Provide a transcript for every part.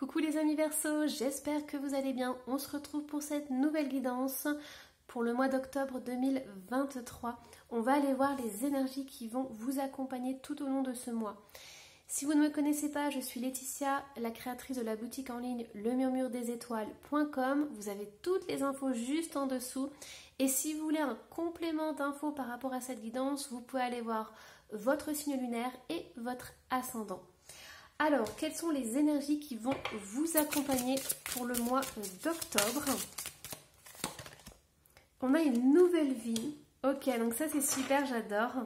Coucou les amis Verseau, j'espère que vous allez bien. On se retrouve pour cette nouvelle guidance pour le mois d'octobre 2023. On va aller voir les énergies qui vont vous accompagner tout au long de ce mois. Si vous ne me connaissez pas, je suis Laetitia, la créatrice de la boutique en ligne lemurmuredesetoiles.com. Vous avez toutes les infos juste en dessous. Et si vous voulez un complément d'infos par rapport à cette guidance, vous pouvez aller voir votre signe lunaire et votre ascendant. Alors, quelles sont les énergies qui vont vous accompagner pour le mois d'octobre? On a une nouvelle vie. Ok, donc ça c'est super, j'adore.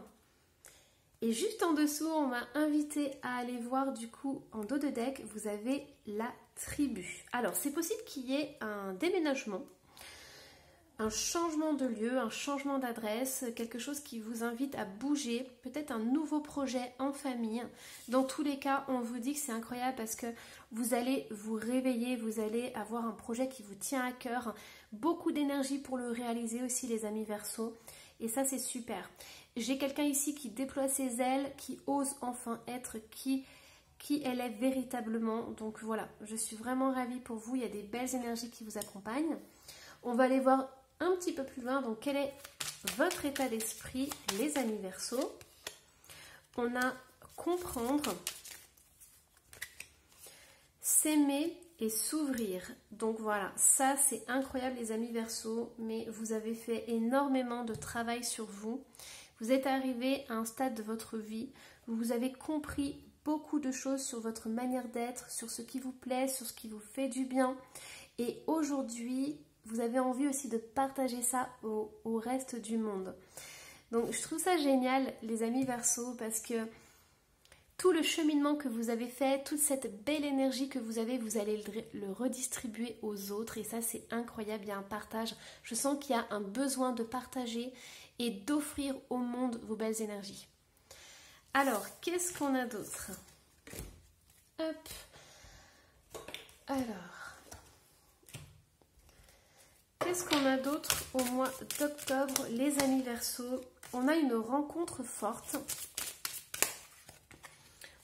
Et juste en dessous, on m'a invité à aller voir du coup en dos de deck, vous avez la tribu. Alors, c'est possible qu'il y ait un déménagement, un changement de lieu, un changement d'adresse, quelque chose qui vous invite à bouger, peut-être un nouveau projet en famille. Dans tous les cas, on vous dit que c'est incroyable parce que vous allez vous réveiller, vous allez avoir un projet qui vous tient à cœur, beaucoup d'énergie pour le réaliser aussi les amis Verseau, et ça c'est super. J'ai quelqu'un ici qui déploie ses ailes, qui ose enfin être qui elle est véritablement. Donc voilà, je suis vraiment ravie pour vous, il y a des belles énergies qui vous accompagnent. On va aller voir un petit peu plus loin, donc quel est votre état d'esprit les amis Verseau. On a comprendre, s'aimer et s'ouvrir. Donc voilà, ça c'est incroyable les amis Verseau, mais vous avez fait énormément de travail sur vous. Vous êtes arrivé à un stade de votre vie où vous avez compris beaucoup de choses sur votre manière d'être, sur ce qui vous plaît, sur ce qui vous fait du bien. Et aujourd'hui, vous avez envie aussi de partager ça au reste du monde. Donc je trouve ça génial les amis Verseau parce que tout le cheminement que vous avez fait, toute cette belle énergie que vous avez, vous allez le redistribuer aux autres et ça c'est incroyable, il y a un partage. Je sens qu'il y a un besoin de partager et d'offrir au monde vos belles énergies. Alors, qu'est-ce qu'on a d'autre? Hop. Alors, qu'est-ce qu'on a d'autre au mois d'octobre, les amis Verseau? On a une rencontre forte.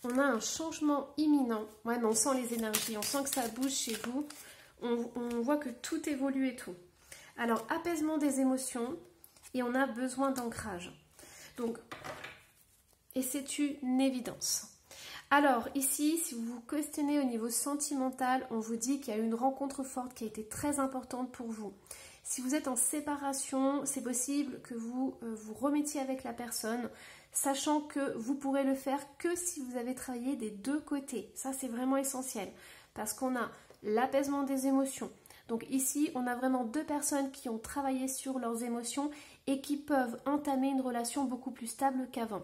On a un changement imminent. Ouais, mais on sent les énergies, on sent que ça bouge chez vous. On voit que tout évolue et tout. Alors, apaisement des émotions et on a besoin d'ancrage. Donc, et c'est une évidence. Alors, ici, si vous vous questionnez au niveau sentimental, on vous dit qu'il y a une rencontre forte qui a été très importante pour vous. Si vous êtes en séparation, c'est possible que vous vous remettiez avec la personne, sachant que vous pourrez le faire que si vous avez travaillé des deux côtés. Ça, c'est vraiment essentiel, parce qu'on a l'apaisement des émotions. Donc ici, on a vraiment deux personnes qui ont travaillé sur leurs émotions et qui peuvent entamer une relation beaucoup plus stable qu'avant.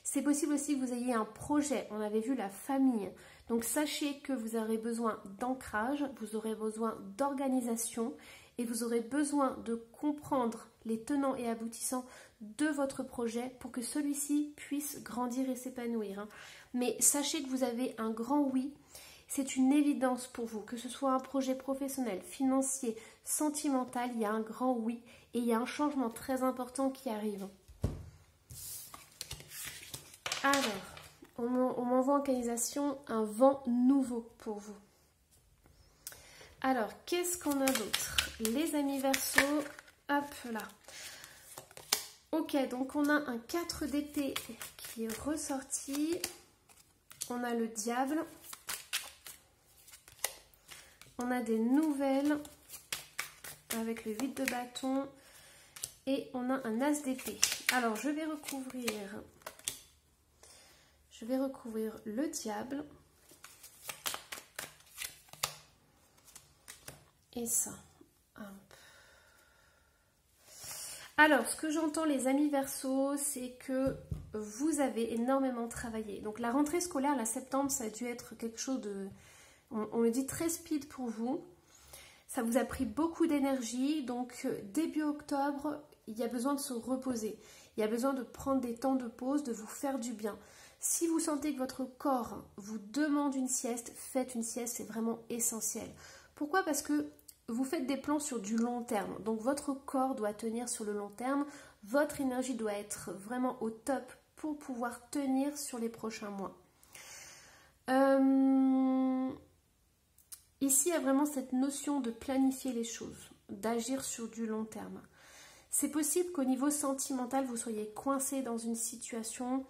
C'est possible aussi que vous ayez un projet, on avait vu la famille. Donc sachez que vous aurez besoin d'ancrage, vous aurez besoin d'organisation et vous aurez besoin de comprendre les tenants et aboutissants de votre projet pour que celui-ci puisse grandir et s'épanouir. Mais sachez que vous avez un grand oui, c'est une évidence pour vous, que ce soit un projet professionnel, financier, sentimental, il y a un grand oui et il y a un changement très important qui arrive. Alors, on m'envoie en canalisation un vent nouveau pour vous. Alors, qu'est-ce qu'on a d'autre? Les amis Verseau, hop là. Ok, donc on a un 4 d'épée qui est ressorti. On a le diable. On a des nouvelles avec le 8 de bâton. Et on a un as d'épée. Alors, je vais recouvrir le diable. Et ça. Hop. Alors, ce que j'entends les amis Verseau, c'est que vous avez énormément travaillé. Donc la rentrée scolaire, la septembre, ça a dû être quelque chose de, on me dit très speed pour vous. Ça vous a pris beaucoup d'énergie. Donc début octobre, il y a besoin de se reposer. Il y a besoin de prendre des temps de pause, de vous faire du bien. Si vous sentez que votre corps vous demande une sieste, faites une sieste, c'est vraiment essentiel. Pourquoi? Parce que vous faites des plans sur du long terme. Donc votre corps doit tenir sur le long terme. Votre énergie doit être vraiment au top pour pouvoir tenir sur les prochains mois. Ici, il y a vraiment cette notion de planifier les choses, d'agir sur du long terme. C'est possible qu'au niveau sentimental, vous soyez coincé dans une situation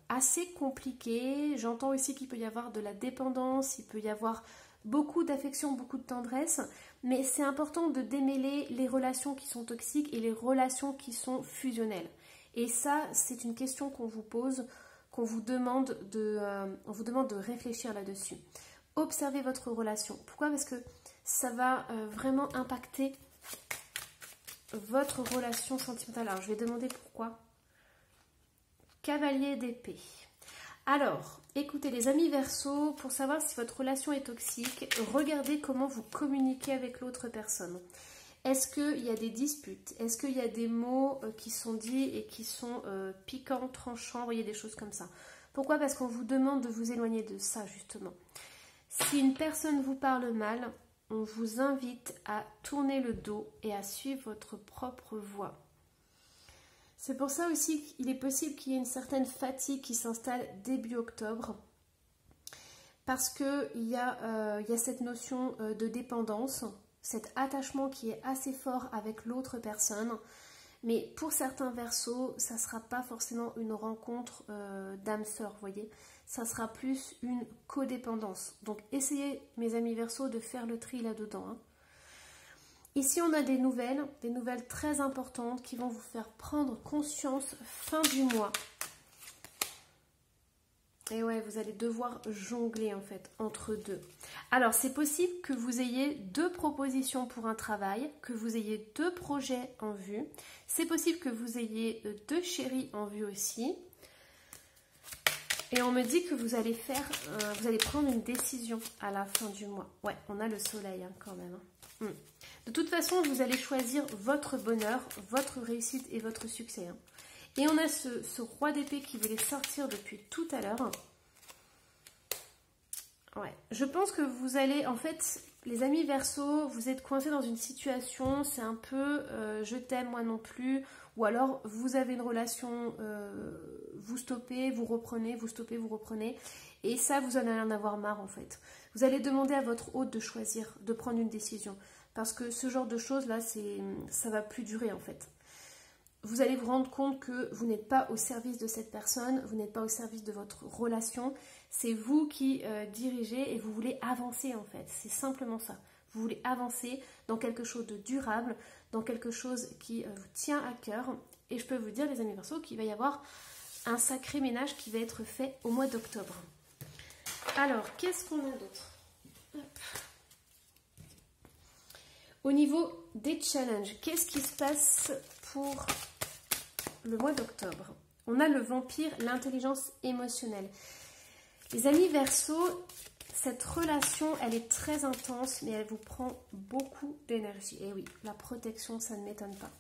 assez compliquée. J'entends aussi qu'il peut y avoir de la dépendance, il peut y avoir beaucoup d'affection, beaucoup de tendresse, mais c'est important de démêler les relations qui sont toxiques et les relations qui sont fusionnelles. Et ça, c'est une question qu'on vous pose, on vous demande de réfléchir là-dessus. Observez votre relation. Pourquoi? Parce que ça va vraiment impacter votre relation sentimentale. Alors, je vais demander pourquoi. Cavalier d'épée. Alors, écoutez les amis Verseau, pour savoir si votre relation est toxique, regardez comment vous communiquez avec l'autre personne. Est-ce qu'il y a des disputes? Est-ce qu'il y a des mots qui sont dits et qui sont piquants, tranchants? Vous voyez, des choses comme ça. Pourquoi? Parce qu'on vous demande de vous éloigner de ça, justement. Si une personne vous parle mal, on vous invite à tourner le dos et à suivre votre propre voie. C'est pour ça aussi qu'il est possible qu'il y ait une certaine fatigue qui s'installe début octobre. Parce qu'il y a cette notion de dépendance, cet attachement qui est assez fort avec l'autre personne. Mais pour certains Verseaux, ça ne sera pas forcément une rencontre d'âme sœur, vous voyez. Ça sera plus une codépendance. Donc essayez, mes amis Verseaux, de faire le tri là-dedans, hein. Ici, on a des nouvelles très importantes qui vont vous faire prendre conscience fin du mois. Et ouais, vous allez devoir jongler en fait entre deux. Alors, c'est possible que vous ayez 2 propositions pour un travail, que vous ayez 2 projets en vue. C'est possible que vous ayez 2 chéris en vue aussi. Et on me dit que vous allez prendre une décision à la fin du mois. Ouais, on a le soleil hein, quand même. Hein. De toute façon, vous allez choisir votre bonheur, votre réussite et votre succès. Hein. Et on a ce roi d'épée qui voulait sortir depuis tout à l'heure. Ouais, je pense que vous allez, en fait, les amis Verseau, vous êtes coincés dans une situation, c'est un peu je t'aime, moi non plus. Ou alors, vous avez une relation, vous stoppez, vous reprenez, vous stoppez, vous reprenez. Et ça, vous en allez en avoir marre, en fait. Vous allez demander à votre hôte de choisir, de prendre une décision. Parce que ce genre de choses-là, ça va plus durer, en fait. Vous allez vous rendre compte que vous n'êtes pas au service de cette personne, vous n'êtes pas au service de votre relation. C'est vous qui dirigez et vous voulez avancer, en fait. C'est simplement ça. Vous voulez avancer dans quelque chose de durable, dans quelque chose qui vous tient à cœur. Et je peux vous dire, les amis Verseaux, qu'il va y avoir un sacré ménage qui va être fait au mois d'octobre. Alors, qu'est-ce qu'on a d'autre? Au niveau des challenges, qu'est-ce qui se passe pour le mois d'octobre? On a le vampire, l'intelligence émotionnelle. Les amis Verseau, cette relation, elle est très intense, mais elle vous prend beaucoup d'énergie. Et oui, la protection, ça ne m'étonne pas.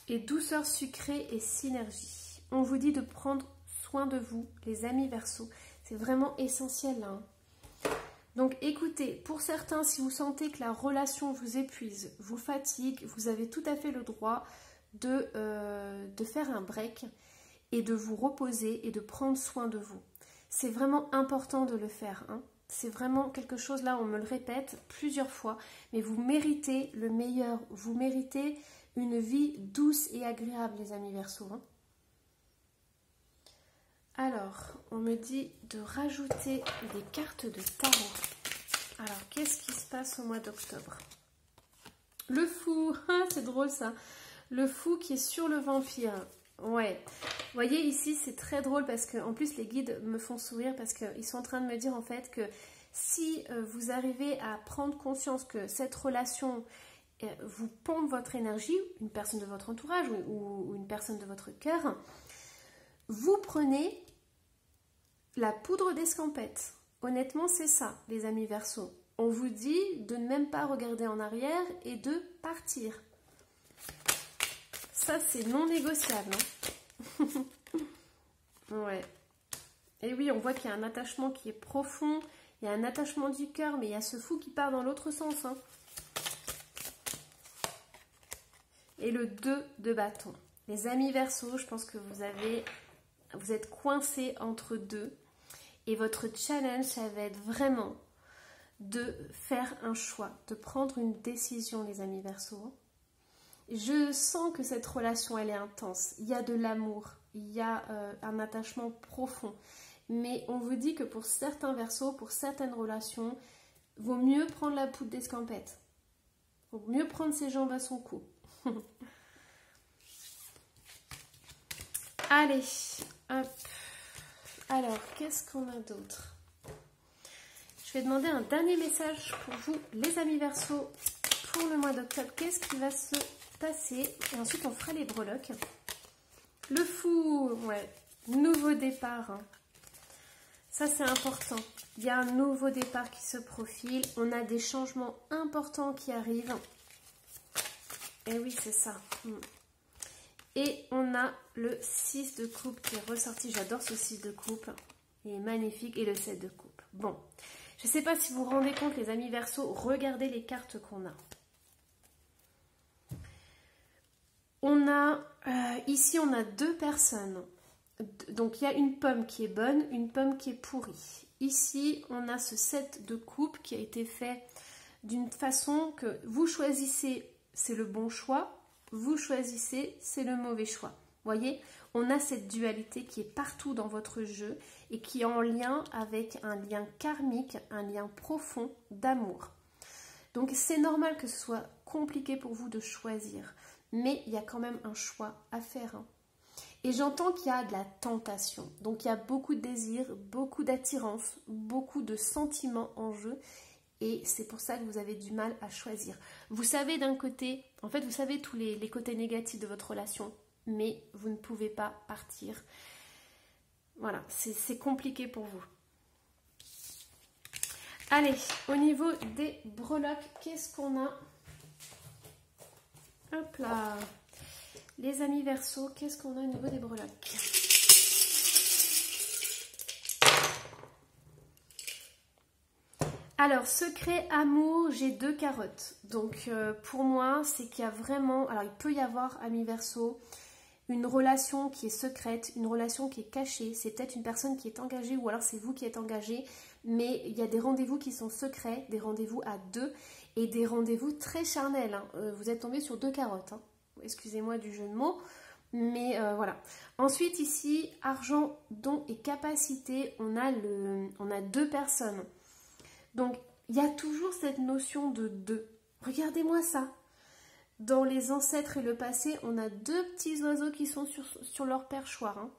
Et douceur sucrée et synergie. On vous dit de prendre soin de vous, les amis Verseau. C'est vraiment essentiel là. Hein. Donc écoutez, pour certains, si vous sentez que la relation vous épuise, vous fatigue, vous avez tout à fait le droit de faire un break et de vous reposer et de prendre soin de vous. C'est vraiment important de le faire. Hein. C'est vraiment quelque chose, là, on me le répète plusieurs fois, mais vous méritez le meilleur. Vous méritez une vie douce et agréable, les amis Verseau. Hein. Alors, on me dit de rajouter des cartes de tarot. Alors, qu'est-ce qui se passe au mois d'octobre? Le fou, c'est drôle ça. Le fou qui est sur le vampire. Ouais. Vous voyez, ici, c'est très drôle parce que, en plus, les guides me font sourire parce qu'ils sont en train de me dire, en fait, que si vous arrivez à prendre conscience que cette relation vous pompe votre énergie, une personne de votre entourage ou une personne de votre cœur, vous prenez la poudre d'escampette. Honnêtement, c'est ça, les amis Verseau. On vous dit de ne même pas regarder en arrière et de partir. Ça, c'est non négociable. Hein. Ouais. Et oui, on voit qu'il y a un attachement qui est profond. Il y a un attachement du cœur, mais il y a ce fou qui part dans l'autre sens. Hein. Et le 2 de bâton. Les amis Verseau, je pense que vous êtes coincés entre deux. Et votre challenge, ça va être vraiment de faire un choix, de prendre une décision, les amis Verseaux. Je sens que cette relation, elle est intense. Il y a de l'amour, il y a un attachement profond. Mais on vous dit que pour certains Verseaux, pour certaines relations, vaut mieux prendre la poudre d'escampette. Vaut mieux prendre ses jambes à son cou. Allez, hop. Alors, qu'est-ce qu'on a d'autre? Je vais demander un dernier message pour vous, les amis Verseaux, pour le mois d'octobre. Qu'est-ce qui va se passer? Et ensuite, on fera les breloques. Le fou, ouais. Nouveau départ. Hein. Ça, c'est important. Il y a un nouveau départ qui se profile. On a des changements importants qui arrivent. Et oui, c'est ça. Et on a le 6 de coupe qui est ressorti. J'adore ce 6 de coupe. Il est magnifique. Et le 7 de coupe. Bon. Je ne sais pas si vous vous rendez compte, les amis Verseaux. Regardez les cartes qu'on a. On a... ici, on a 2 personnes. Donc, il y a une pomme qui est bonne, une pomme qui est pourrie. Ici, on a ce 7 de coupe qui a été fait d'une façon que vous choisissez, c'est le bon choix. Vous choisissez, c'est le mauvais choix. Vous voyez, on a cette dualité qui est partout dans votre jeu et qui est en lien avec un lien karmique, un lien profond d'amour. Donc, c'est normal que ce soit compliqué pour vous de choisir. Mais il y a quand même un choix à faire. Hein. Et j'entends qu'il y a de la tentation. Donc, il y a beaucoup de désirs, beaucoup d'attirance, beaucoup de sentiments en jeu. Et c'est pour ça que vous avez du mal à choisir. Vous savez d'un côté, en fait, vous savez tous les côtés négatifs de votre relation. Mais vous ne pouvez pas partir. Voilà, c'est compliqué pour vous. Allez, au niveau des breloques, qu'est-ce qu'on a? Hop là. Les amis Verseaux, qu'est-ce qu'on a au niveau des breloques? Alors, secret amour, j'ai 2 carottes. Donc, pour moi, c'est qu'il y a vraiment... Alors, il peut y avoir, amis Verseaux, une relation qui est secrète, une relation qui est cachée. C'est peut-être une personne qui est engagée ou alors c'est vous qui êtes engagé. Mais il y a des rendez-vous qui sont secrets, des rendez-vous à 2 et des rendez-vous très charnels. Hein. Vous êtes tombé sur 2 carottes. Hein. Excusez-moi du jeu de mots. Mais voilà. Ensuite, ici, argent, don et capacité, on a 2 personnes. Donc, il y a toujours cette notion de 2. Regardez-moi ça. Dans les ancêtres et le passé, on a 2 petits oiseaux qui sont sur leur perchoir hein,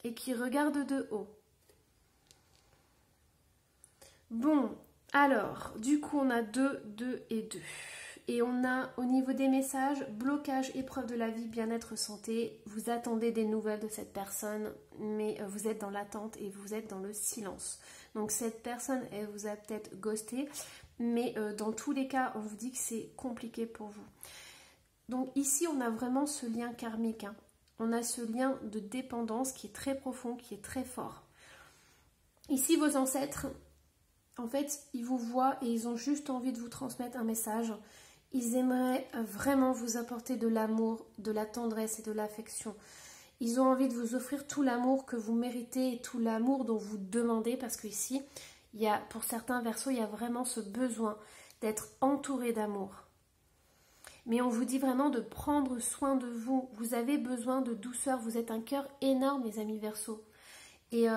et qui regardent de haut. Bon, alors, du coup, on a 2, 2 et 2. Et on a, au niveau des messages, blocage, épreuve de la vie, bien-être, santé. Vous attendez des nouvelles de cette personne, mais vous êtes dans l'attente et vous êtes dans le silence. Donc, cette personne, elle vous a peut-être ghosté, mais dans tous les cas, on vous dit que c'est compliqué pour vous. Donc, ici, on a vraiment ce lien karmique. Hein. On a ce lien de dépendance qui est très profond, qui est très fort. Ici, vos ancêtres, en fait, ils vous voient et ils ont juste envie de vous transmettre un message. Ils aimeraient vraiment vous apporter de l'amour, de la tendresse et de l'affection. Ils ont envie de vous offrir tout l'amour que vous méritez et tout l'amour dont vous demandez. Parce qu'ici, pour certains Verseaux, il y a vraiment ce besoin d'être entouré d'amour. Mais on vous dit vraiment de prendre soin de vous. Vous avez besoin de douceur. Vous êtes un cœur énorme, les amis Verseaux. Et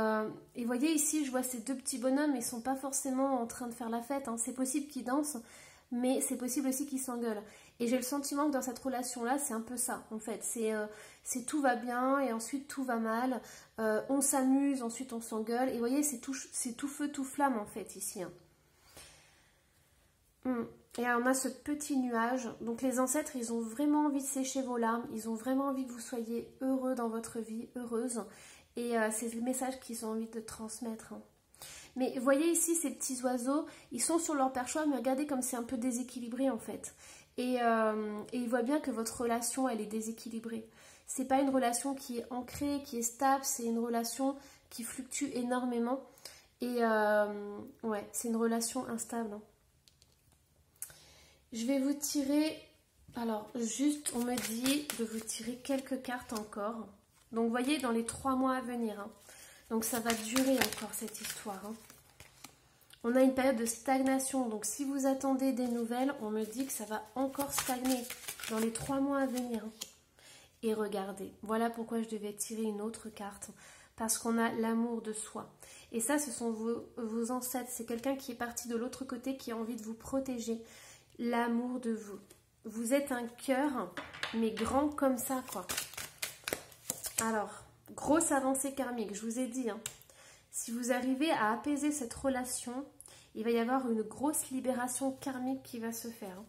voyez ici, je vois ces 2 petits bonhommes, ils ne sont pas forcément en train de faire la fête. Hein. C'est possible qu'ils dansent, mais c'est possible aussi qu'ils s'engueulent. Et j'ai le sentiment que dans cette relation-là, c'est un peu ça, en fait. C'est tout va bien et ensuite tout va mal. On s'amuse, ensuite on s'engueule. Et vous voyez, c'est tout feu, tout flamme, en fait, ici. Hein. Et là, on a ce petit nuage. Donc les ancêtres, ils ont vraiment envie de sécher vos larmes. Ils ont vraiment envie que vous soyez heureux dans votre vie, heureuse. Et c'est le message qu'ils ont envie de transmettre. Hein. Mais voyez ici ces petits oiseaux, ils sont sur leur perchoir, mais regardez comme c'est un peu déséquilibré en fait. Et ils voient bien que votre relation, elle est déséquilibrée. C'est pas une relation qui est ancrée, qui est stable, c'est une relation qui fluctue énormément. Et ouais, c'est une relation instable. Hein. Je vais vous tirer, alors juste, on me dit de vous tirer quelques cartes encore. Donc, vous voyez, dans les 3 mois à venir. Hein. Donc ça va durer encore cette histoire. Hein. On a une période de stagnation. Donc si vous attendez des nouvelles, on me dit que ça va encore stagner dans les 3 mois à venir. Hein. Et regardez, voilà pourquoi je devais tirer une autre carte. Parce qu'on a l'amour de soi. Et ça, ce sont vos ancêtres. C'est quelqu'un qui est parti de l'autre côté, qui a envie de vous protéger. L'amour de vous. Vous êtes un cœur, mais grand comme ça, quoi. Alors, grosse avancée karmique, je vous ai dit. Hein. Si vous arrivez à apaiser cette relation, il va y avoir une grosse libération karmique qui va se faire. Hein.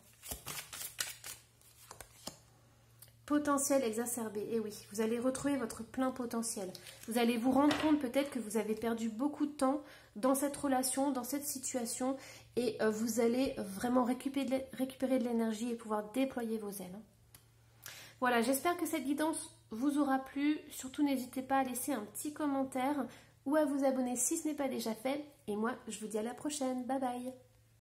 Potentiel exacerbé, et oui, vous allez retrouver votre plein potentiel. Vous allez vous rendre compte peut-être que vous avez perdu beaucoup de temps dans cette relation, dans cette situation, et vous allez vraiment récupérer de l'énergie et pouvoir déployer vos ailes. Voilà, j'espère que cette guidance vous aura plu. Surtout, n'hésitez pas à laisser un petit commentaire ou à vous abonner si ce n'est pas déjà fait. Et moi, je vous dis à la prochaine. Bye bye.